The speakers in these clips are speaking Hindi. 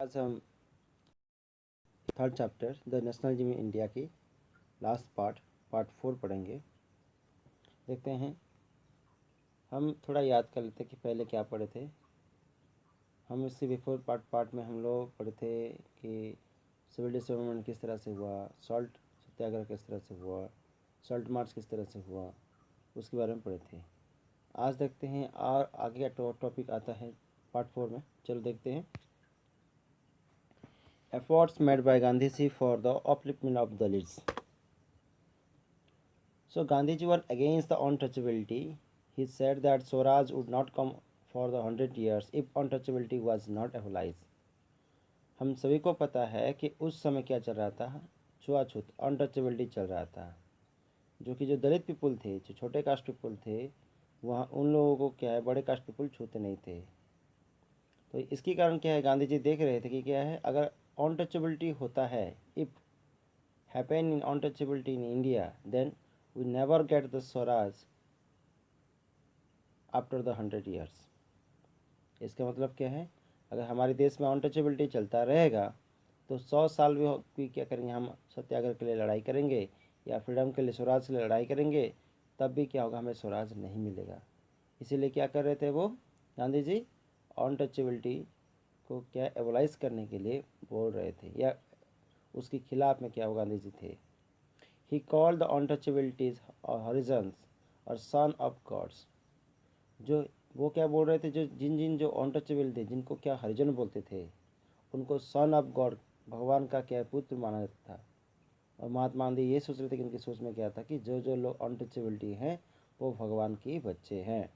आज हम third chapter the nationalism in India की लास्ट पार्ट 4 पढ़ेंगे। देखते हैं, हम थोड़ा याद कर लेते कि पहले क्या पढ़े थे। हम इससे बिफोर पार्ट में हम लोग पढ़े थे कि सिविल डिसऑर्डर किस तरह से हुआ, सॉल्ट सत्याग्रह किस तरह से हुआ, सॉल्ट मार्च किस तरह से हुआ, उसके बारे में पढ़े थे। आज देखते हैं और आगे का टॉपिक आता है पार्ट 4 में। चलो देखते हैं। Efforts made by Gandhiji for the upliftment of Dalits. So Gandhiji was against the untouchability. He said that Swaraj would not come for the 100 years if untouchability was not abolished. हम सभी को पता है कि उस समय क्या चल रहा था, छुआछूत अनटचेबिलिटी चल रहा था, जो कि जो दलित पीपुल थे, जो छोटे कास्ट पीपुल थे, वहाँ उन लोगों को क्या है बड़े कास्ट पीपुल छूते नहीं थे। तो इसके कारण क्या है, गांधी जी देख रहे थे कि क्या है, अगर अनटचेबिलिटी होता है, if happen in untouchability in India, then we never get the Swaraj after the 100 years. इसका मतलब क्या है, अगर हमारे देश में अनटचेबिलिटी चलता रहेगा तो 100 साल भी क्या करेंगे, हम सत्याग्रह के लिए लड़ाई करेंगे या फ्रीडम के लिए स्वराज के लिए लड़ाई करेंगे, तब भी क्या होगा, हमें स्वराज नहीं मिलेगा। इसीलिए क्या कर रहे थे वो गांधी जी, अनटचेबिलिटी को क्या एबोलाइज करने के लिए बोल रहे थे, या उसके खिलाफ में क्या वो गांधी जी थे। He called the untouchabilities or horizons or son of gods. जो वो क्या बोल रहे थे, जो जिन जो अनटचेबल थे, जिनको क्या हरिजन बोलते थे, उनको सन ऑफ गॉड, भगवान का क्या पुत्र माना जाता था। और महात्मा गांधी ये सोच रहे थे कि उनकी सोच में क्या था कि जो जो लोग अनटचेबिलिटी हैं वो भगवान के बच्चे हैं।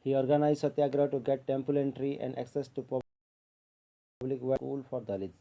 He organized Satyagraha to get temple entry and access to public school for Dalits.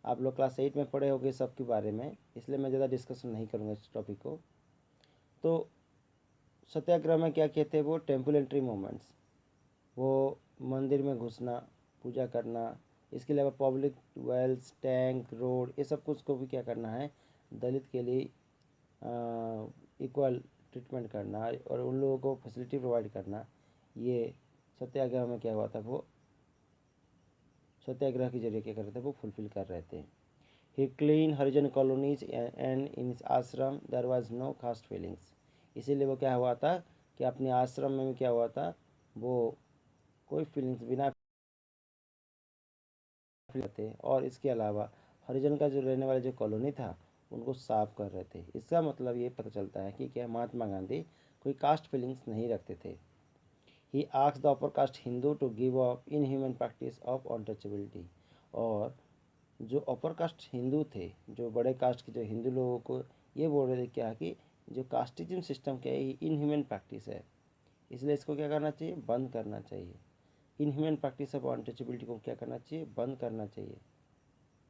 आप लोग क्लास 8 में पढ़े होंगे सबके बारे में, इसलिए मैं ज़्यादा डिस्कशन नहीं करूँगा इस टॉपिक को। तो सत्याग्रह में क्या कहते हैं, वो टेम्पल एंट्री मूवमेंट्स, वो मंदिर में घुसना, पूजा करना, इसके अलावा पब्लिक वेल्स, टैंक, रोड, ये सब कुछ को भी क्या करना है, दलित के लिए इक्वल ट्रीटमेंट करना और उन लोगों को फैसिलिटी प्रोवाइड करना, ये सत्याग्रह में क्या हुआ था, वो सत्याग्रह के जरिए क्या कर रहे थे, वो फुलफिल कर रहे थे। He clean Harijan colonies and in ashram there was no caste feelings. इसीलिए वो क्या हुआ था कि अपने आश्रम में क्या हुआ था, वो कोई फीलिंग्स बिना थे। और इसके अलावा हरिजन का जो रहने वाला जो कॉलोनी था उनको साफ कर रहे थे। इसका मतलब ये पता चलता है कि क्या महात्मा गांधी कोई कास्ट फीलिंग्स नहीं रखते थे। He asked the upper caste Hindu to give up inhuman practice of untouchability. और जो अपर कास्ट हिंदू थे, जो बड़े कास्ट के जो हिंदू लोगों को ये बोल रहे थे क्या कि जो कास्टिज्म सिस्टम क्या है, ये इनह्यूमन प्रैक्टिस है, इसलिए इसको क्या करना चाहिए, बंद करना चाहिए। इनह्यूमन प्रैक्टिस ऑफ अनटचेबिलिटी को क्या करना चाहिए, बंद करना चाहिए।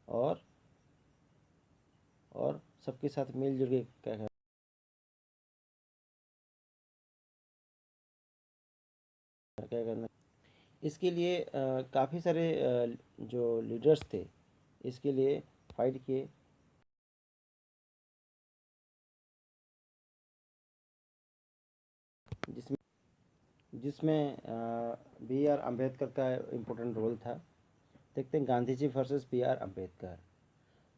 और सबके साथ मिलजुल के क्या करना। इसके लिए काफ़ी सारे जो लीडर्स थे इसके लिए फाइट किए, जिसमें जिसमें बी आर अम्बेडकर का इम्पोर्टेंट रोल था। देखते हैं Gandhi ji versus B R Ambedkar.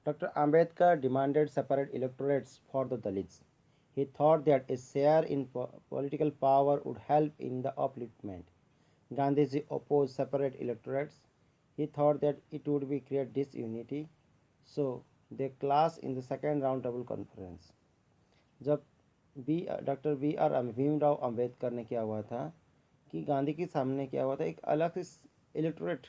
Dr. Ambedkar demanded separate electorates for the Dalits. He thought that a share in political power would help in the upliftment. Gandhiji opposed separate electorates. He thought that it would be create disunity. So they clashed in the second round double conference. जब doctor B R Bhimrao Ambedkar ने क्या हुआ था कि गांधी के सामने क्या हुआ था, एक अलग से इलेक्टोरेट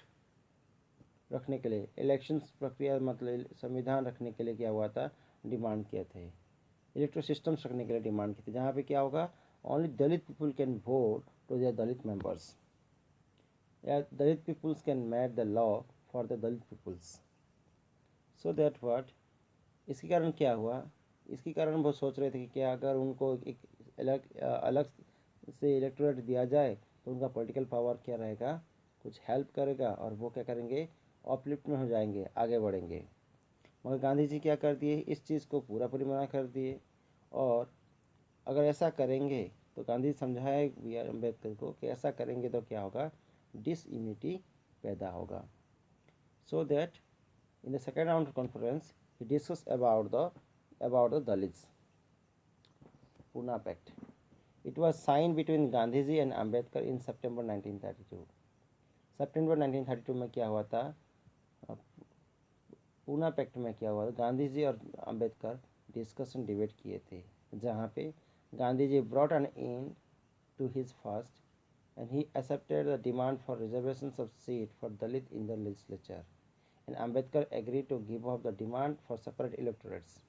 रखने के लिए, इलेक्शंस प्रक्रिया मतलब संविधान रखने के लिए क्या हुआ था, डिमांड किए थे। इलेक्ट्रो सिस्टम्स रखने के लिए डिमांड की थी, जहाँ पे क्या होगा, only Dalit people can vote to their Dalit members, या Dalit peoples can make the law for the Dalit peoples. So that what, इसके कारण क्या हुआ, इसके कारण वो सोच रहे थे कि क्या अगर उनको एक अलग से इलेक्टोरेट दिया जाए तो उनका पॉलिटिकल पावर क्या रहेगा, कुछ हेल्प करेगा और वो क्या करेंगे, अपलिफ्ट में हो जाएंगे, आगे बढ़ेंगे। मगर गांधी जी क्या कर दिए, इस चीज़ को पूरा पूरी मना कर दिए। और अगर ऐसा करेंगे तो गांधी समझाए बी आर अम्बेडकर को कि ऐसा करेंगे तो क्या होगा, डिसयूनिटी पैदा होगा। So that in the second round conference, he discussed about the Dalits. Pune Pact. It was signed between Gandhiji and Ambedkar in September 1932. सितंबर 1932 में क्या हुआ था? पूना पैक्ट में क्या हुआ था? गांधी जी और अंबेडकर डिस्कशन डिबेट किए थे, जहाँ पे Gandhi ji brought an end to his fast and he accepted the demand for reservation of seat for Dalit in the legislature and Ambedkar agree to give up the demand for separate electorates.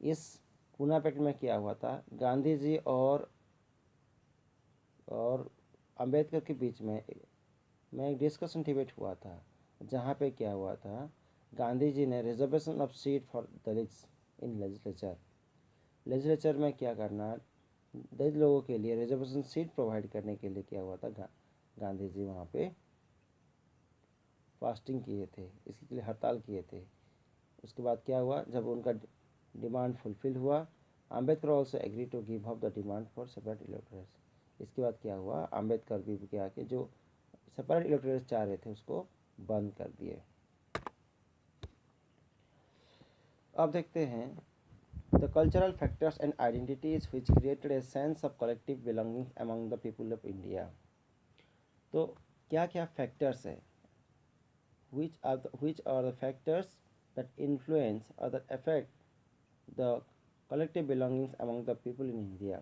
इस पूना पैक्ट में क्या हुआ था? गांधी जी और अंबेडकर के बीच में एक डिस्कशन डिबेट हुआ था, जहाँ पे क्या हुआ था? गांधी जी ने reservation of seat for Dalits in legislature में क्या करना, दलित लोगों के लिए रिजर्वेशन सीट प्रोवाइड करने के लिए क्या हुआ था? गांधी जी वहाँ पे फास्टिंग किए थे, इसके लिए हड़ताल किए थे। उसके बाद क्या हुआ? जब उनका डिमांड फुलफिल हुआ, Ambedkar also agree to give up the demand for separate electorates. इसके बाद क्या हुआ? अंबेडकर भी क्या कि जो सेपरेट इलेक्टोरेट्स चाह रहे थे उसको बंद कर दिए। अब देखते हैं the cultural factors and identities which created a sense of collective belonging among the people of India. तो क्या क्या फैक्टर्स है? which are the factors that influence or that affect the collective belongings among the people in India?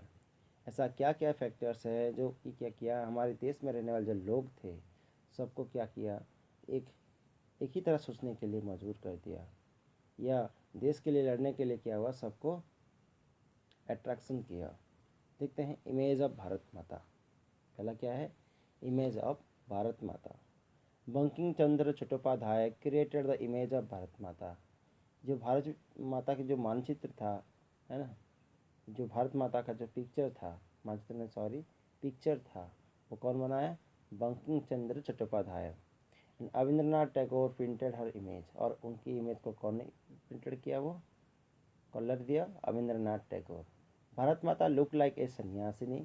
ऐसा क्या क्या फैक्टर्स है जो कि क्या किया हमारे देश में रहने वाले जो लोग थे सबको क्या किया, एक ही तरह सोचने के लिए मजबूर कर दिया, या देश के लिए लड़ने के लिए क्या हुआ, सबको अट्रैक्शन किया। देखते हैं इमेज ऑफ भारत माता। पहला क्या है? Image of Bharat Mata. Bankim Chandra Chattopadhyay created the image of Bharat Mata. जो भारत माता की जो मानचित्र था, है ना, जो भारत माता का जो पिक्चर था, मानचित्र में सॉरी पिक्चर था, वो कौन बनाया? बंकिम चंद्र चट्टोपाध्याय। रविंद्रनाथ टैगोर प्रिंटेड हर इमेज, और उनकी इमेज को कौन ने प्रिंटेड किया? वो कलर दिया Rabindranath Tagore. Bharat Mata look like a sanyasini,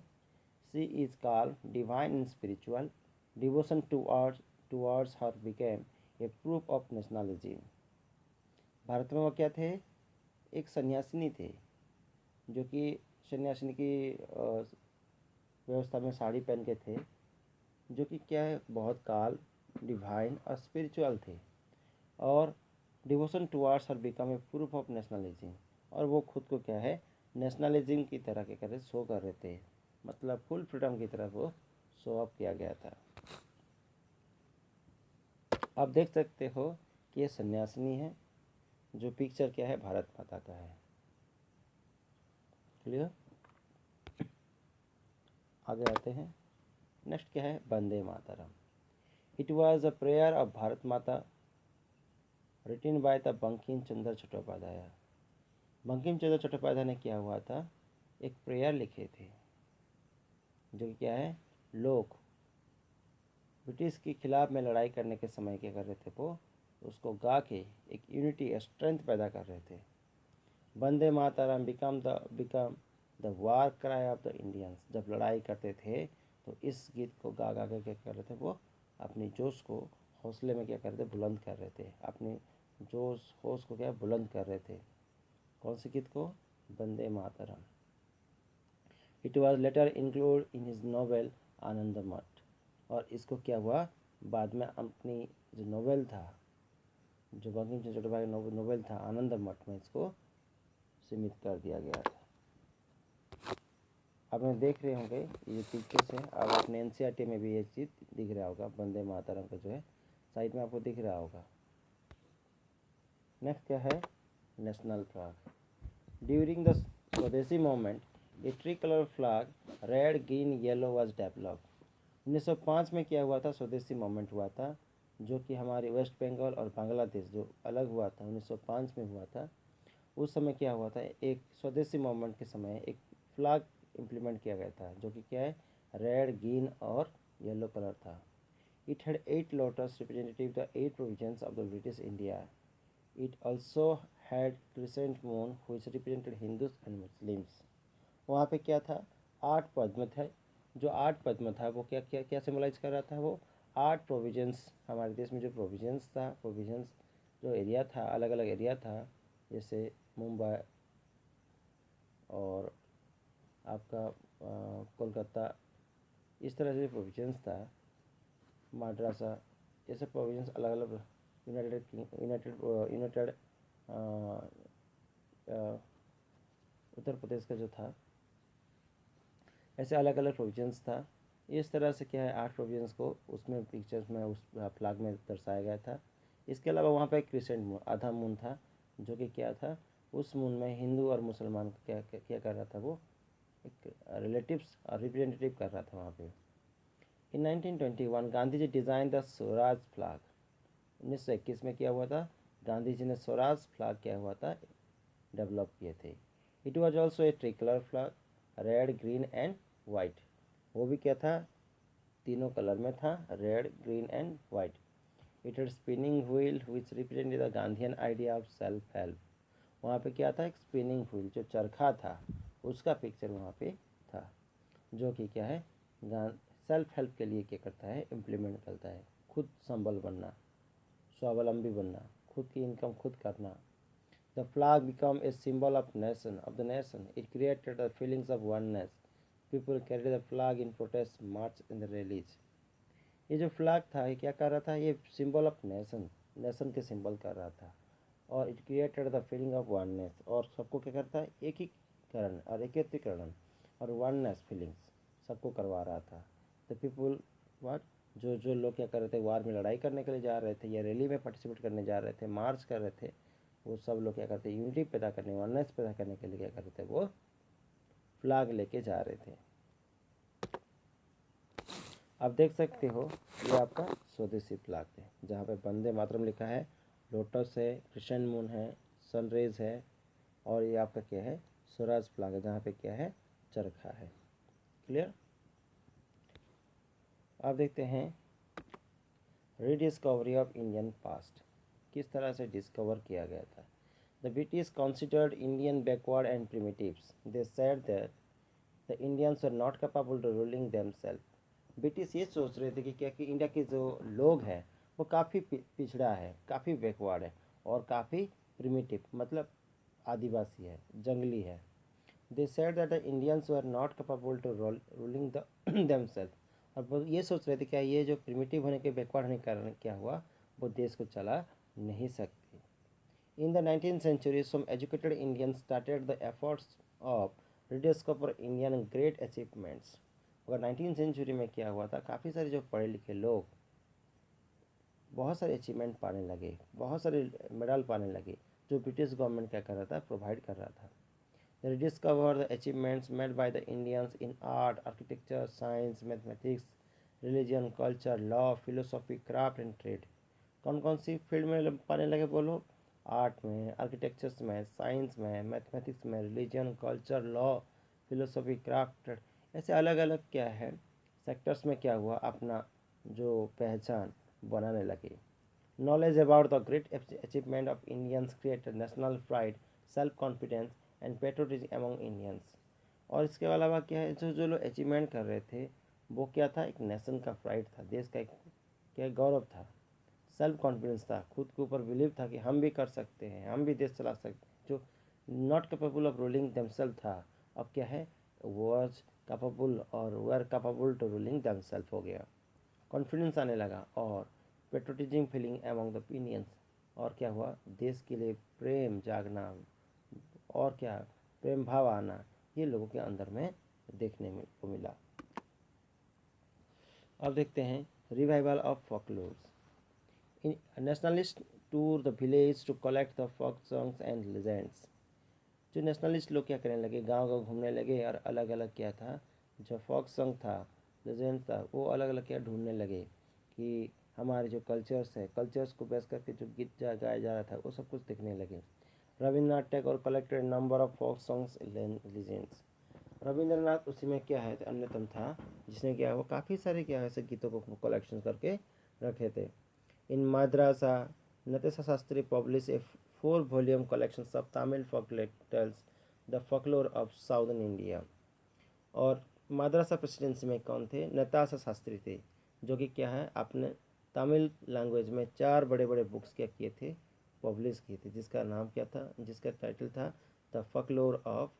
she is called divine in spiritual devotion towards her became a proof of nationalism. Bharat में वो क्या थे? एक सन्यासिनी थे, जो कि सन्यासिनी की व्यवस्था में साड़ी पहन के थे, जो कि क्या है, बहुत काल डिवाइन और स्पिरिचुअल थे, और devotion towards her become a proof of nationalism, और वो खुद को क्या है, नेशनलिज्म की तरह के कर रहे, शो कर रहे थे, मतलब फुल फ्रीडम की तरह वो शो अप किया गया था। आप देख सकते हो कि ये सन्यासिनी है, जो पिक्चर क्या है, भारत माता का है। क्लियर? आगे आते हैं। नेक्स्ट क्या है? Vande Mataram. It was a prayer of Bharat Mata written by the Bankim Chandra Chattopadhyay. Bankim Chandra Chattopadhyay ने क्या हुआ था, एक प्रेयर लिखे थे, जो कि क्या है, लोग ब्रिटिश के खिलाफ में लड़ाई करने के समय क्या कर रहे थे, वो उसको गा के एक यूनिटी स्ट्रेंथ पैदा कर रहे थे। Vande Mataram became the war cry of the Indians. जब लड़ाई करते थे तो इस गीत को गा गा के क्या कर रहे थे, वो अपनी जोश को हौसले में क्या कर रहे थे, बुलंद कर रहे थे, अपनी जोश होश को क्या बुलंद कर रहे थे। कौन सी गीत को? Vande Mataram. It was later include in his novel Anand Math, और इसको क्या हुआ, बाद में अपनी जो नोवेल था, जो बंकिम चंद्र चट्टोपाध्याय का नोवेल था आनंद मठ में, इसको सीमित कर दिया गया था। आप लोग देख रहे होंगे ये पिक्चर्स है, अब अपने एनसीईआरटी में भी ये चीज़ दिख रहा होगा, वंदे मातरम का जो है साइड में आपको दिख रहा होगा। नेक्स्ट क्या है? National flag. ड्यूरिंग द स्वदेशी movement a tree colour flag red green yellow was developed. 1905 में क्या हुआ था? स्वदेशी मूवमेंट हुआ था, जो कि हमारे वेस्ट बंगाल और बांग्लादेश जो अलग हुआ था 1905 में हुआ था। उस समय क्या हुआ था, एक स्वदेशी मूवमेंट के समय एक फ्लैग इम्प्लीमेंट किया गया था, जो कि क्या है, रेड ग्रीन और येलो कलर था। It had 8 lotus representative the 8 provisions of the British India. It also had crescent moon which represented Hindus and Muslims. वहाँ पे क्या था? 8 पद्म थे, जो 8 पद्म था वो क्या क्या क्या सिम्बलाइज कर रहा था, वो आर्ट प्रोविजंस, हमारे देश में जो प्रोविजंस जो एरिया था, अलग अलग एरिया था, जैसे मुंबई और आपका कोलकाता, इस तरह से प्रोविजंस था, मद्रासा, ये सब प्रोविजंस अलग अलग यूनाइटेड उत्तर प्रदेश का जो था, ऐसे अलग अलग प्रोविजंस था। इस तरह से क्या है, 8 प्रोविजंस को उसमें पिक्चर्स में उस फ्लैग में दर्शाया गया था। इसके अलावा वहाँ पे एक क्रिसेंट मून, आधा मून था, जो कि क्या था, उस मून में हिंदू और मुसलमान क्या क्या क्या कर रहा था, वो एक रिलेटिव्स और रिप्रेजेंटेटिव कर रहा था वहाँ पे। इन 1921 Gandhi ji design the Swaraj flag. 1921 में क्या हुआ था, गांधी जी ने स्वराज फ्लैग क्या हुआ था, डेवलप किए थे। It was also a tricolour flag, red green and white. वो भी क्या था, तीनों कलर में था, red green and white. It had spinning wheel which represented the Gandhian idea of self help. वहाँ पे क्या था, एक स्पिनिंग व्हील, जो चरखा था, उसका पिक्चर वहाँ पे था, जो कि क्या है, सेल्फ हेल्प के लिए क्या करता है, इम्प्लीमेंट करता है, खुद संबल बनना, स्वावलंबी बनना, खुद की इनकम खुद करना। The flag became a symbol of the nation. It created the feelings of oneness. People carried the flag in protest, march in the rallies. ये जो फ्लैग था, ये क्या कर रहा था, ये सिंबल ऑफ नेशन के सिंबल कर रहा था, और it created the feeling of oneness, और सबको क्या करता है, एकीकरण और एकत्रीकरण और वननेस फीलिंग्स सबको करवा रहा था। द पीपुल वाट, जो जो लोग क्या कर रहे थे, वार में लड़ाई करने के लिए जा रहे थे या रैली में पार्टिसिपेट करने जा रहे थे, मार्च कर रहे थे, वो सब लोग क्या करते, यूनिटी पैदा करने, वननेस पैदा करने के लिए क्या कर रहे थे, वो फ्लैग लेके जा रहे थे। आप देख सकते हो, ये आपका स्वदेशी फ्लैग है, जहाँ पे वंदे मातरम लिखा है, लोटस है, क्रिसेंट मून है, सनराइज है, और ये आपका क्या है, स्वराज फ्लैग है, जहाँ पे क्या है, चरखा है। क्लियर। आप देखते हैं रीडिस्कवरी ऑफ इंडियन पास्ट, किस तरह से डिस्कवर किया गया था। The British considered Indian backward and primitives. They said that the Indians are not capable to ruling themselves. British ये सोच रहे थे कि क्या कि इंडिया के जो लोग हैं वो काफ़ी पिछड़ा है, काफ़ी बैकवर्ड है, और काफ़ी प्रिमिटिव मतलब आदिवासी है, जंगली है। They said that the Indians were not capable to ruling the themselves. और वो ये सोच रहे थे क्या ये जो प्रिमिटिव होने के, बैकवर्ड होने के कारण क्या हुआ, वो देश को चला नहीं सकते। In the 19th century, some educated Indians started the efforts of rediscover Indian great achievements. अगर 19th सेंचुरी में क्या हुआ था, काफ़ी सारे जो पढ़े लिखे लोग बहुत सारे अचीवमेंट पाने लगे, बहुत सारे मेडल पाने लगे, जो ब्रिटिश गवर्नमेंट क्या कर रहा था, प्रोवाइड कर रहा था। They rediscovered the achievements made by the Indians in art, architecture, science, mathematics, religion, culture, law, philosophy, craft and trade. कौन कौन सी फील्ड में पाने लगे बोलो, आर्ट में, आर्किटेक्चर्स में, साइंस में, मैथमेटिक्स में, religion, culture, law, philosophy, craft, ऐसे अलग अलग क्या है सेक्टर्स में क्या हुआ, अपना जो पहचान बनाने लगे। Knowledge about the great achievement of Indians created national pride, self confidence and patriotism among Indians. और इसके अलावा क्या है, जो जो लोग अचीवमेंट कर रहे थे, वो क्या था, एक नेशन का प्राइड था, देश का एक क्या गौरव था, सेल्फ कॉन्फिडेंस था, खुद के ऊपर बिलीव था कि हम भी कर सकते हैं, हम भी देश चला सकते हैं। जो not capable of ruling themselves था, अब क्या है, वॉज कैपेबल और were capable to ruling themselves हो गया, कॉन्फिडेंस आने लगा, और patriotism feeling among the opinions, और क्या हुआ, देश के लिए प्रेम जागना, और क्या, प्रेम भाव आना, ये लोगों के अंदर में देखने को मिला। अब देखते हैं revival of folklores. Nationalist tour the village to collect the folk songs and legends. जो नेशनलिस्ट लोग क्या करने लगे, गांव गांव घूमने लगे, और अलग अलग क्या था, जो फोक सॉन्ग था, लेजेंड था, वो अलग अलग क्या ढूंढने लगे कि हमारे जो कल्चर्स है, कल्चर्स को बेस करके जो गीत गाया जा रहा था, वो सब कुछ देखने लगे। Rabindranath Tagore collected number of folk songs legends. Rabindranath उसी में क्या है, अन्यतम था, जिसने क्या वो काफ़ी सारे क्या है ऐसे गीतों को कलेक्शन करके रखे थे। इन madrasa, Natasha Sastry published a 4-volume collection of Tamil folk tales, the folklore of southern India। और माद्रासा प्रेसिडेंसी में कौन थे, नताशा शास्त्री थे, जो कि क्या है, आपने तमिल लैंग्वेज में 4 बड़े बड़े बुक्स क्या किए थे, पब्लिश किए थे, जिसका नाम क्या था, जिसका टाइटल था the folklore of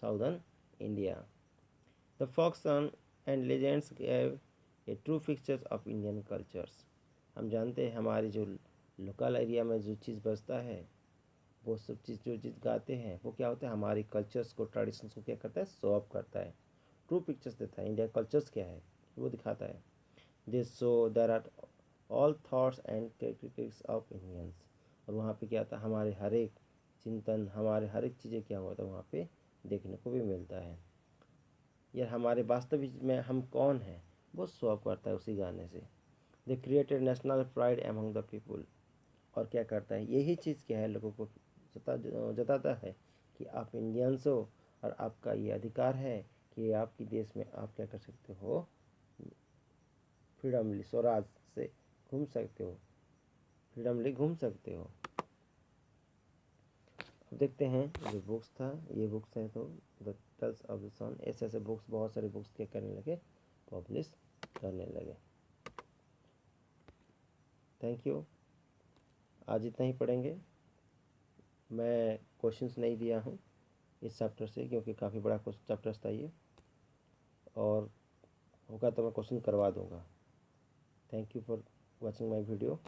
southern India. The folk song and legends gave a true pictures of Indian cultures. हम जानते हैं हमारी जो लोकल एरिया में जो चीज़ बजता है, वो सब चीज़ जो चीज़ गाते हैं, वो क्या होता है, हमारी कल्चर्स को, ट्रेडिशंस को क्या करता है, शो अप करता है, ट्रू पिक्चर्स देता है, इंडिया कल्चर्स क्या है वो दिखाता है। This show there are all thoughts and characteristics of Indians. और वहाँ पे क्या था, हमारे हर एक चिंतन, हमारे हर एक चीज़ें क्या हुआ था वहाँ पे देखने को भी मिलता है। यार हमारे वास्तविक में हम कौन हैं वो शो अप करता है उसी गाने से। They created national pride among the people. और क्या करता है, यही चीज़ क्या है, लोगों को जताता है कि आप इंडियंस हो और आपका ये अधिकार है कि आपके देश में आप क्या कर सकते हो, फ्रीडमली स्वराज से घूम सकते हो, फ्रीडमली घूम सकते हो। अब देखते हैं जो बुक्स था, ये बुक्स हैं तो द टेल्स ऑफ द सन, ऐसे ऐसे बुक्स, बहुत सारे बुक्स क्या करने लगे, पब्लिश करने लगे। Thank you. आज इतना ही पढ़ेंगे। मैं क्वेश्चंस नहीं दिया हूँ इस चैप्टर से, क्योंकि काफ़ी बड़ा चैप्टर था ये, और होगा तो मैं क्वेश्चन करवा दूँगा। Thank you for watching my video.